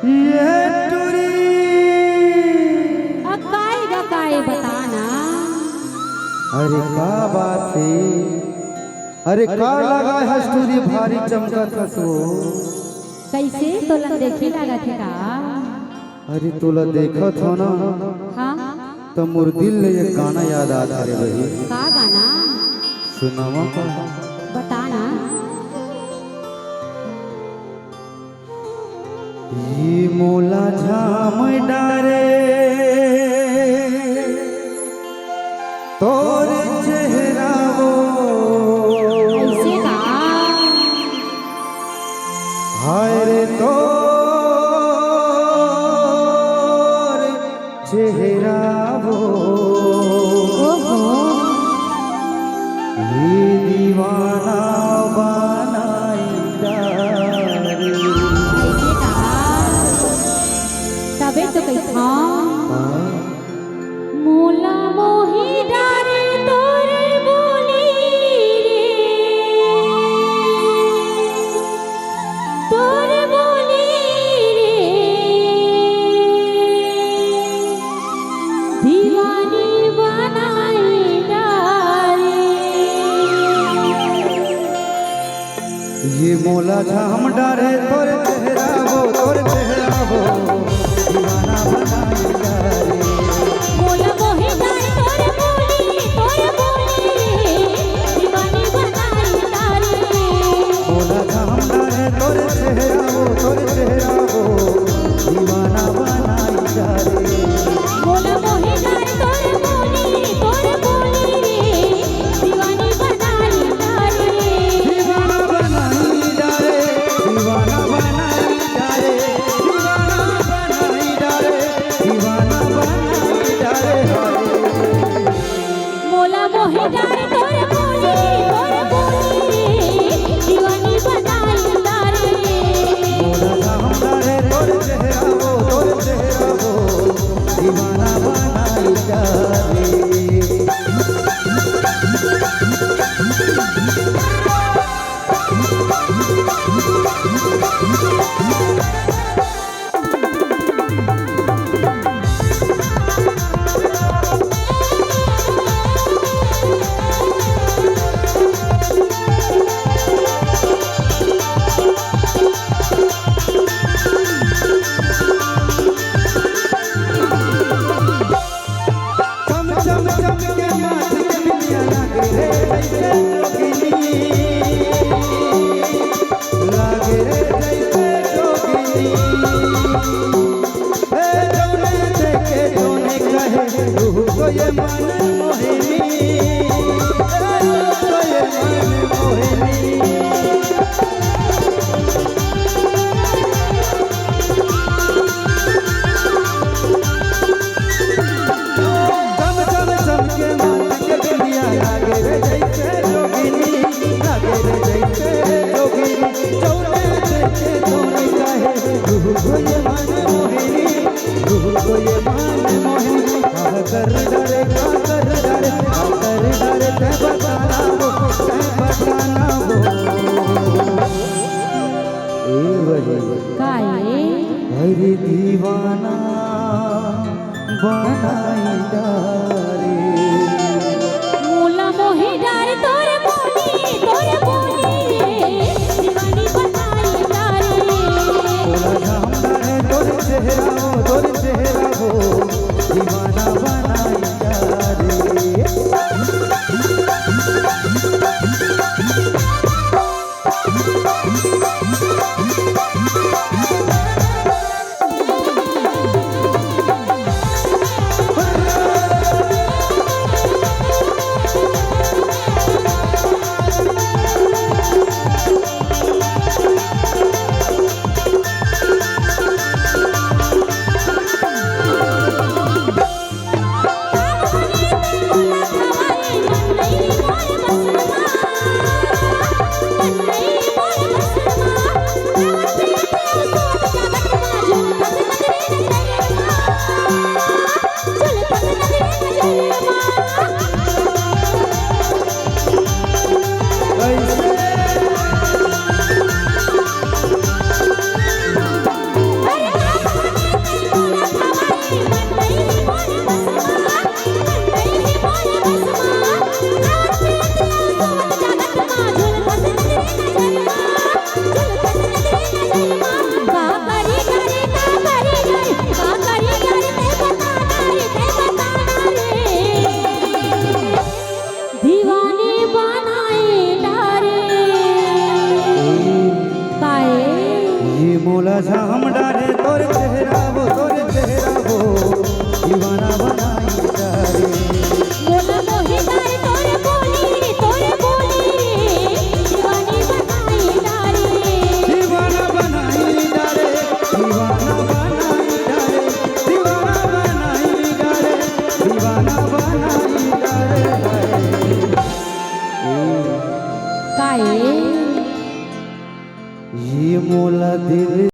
ये टुरी अकाई बताना। अरे का बात है, अरे का लगा है स्टोरी भारी चमकत हसो। कैसे तोला देखे लगा थे का? अरे तोला देखत हो ना, हाँ तो मोर दिल ने एक गाना याद आता रे भाई। का गाना? सुनावा का बताना। ये मोला झाम डारे तोर चेहरा वो कैसे का? हाय रे तोर चेहरा वो ओहो ये दीवाना बनाई डारे। कैसे का? तबे तो कैसा मोला मोही डारे तोरे बोली रे, तोरे बोली रे, दीवानी बनाई डारे। ये मोला झाम डारे तोर चेहरा वो, तोर चेहरा वो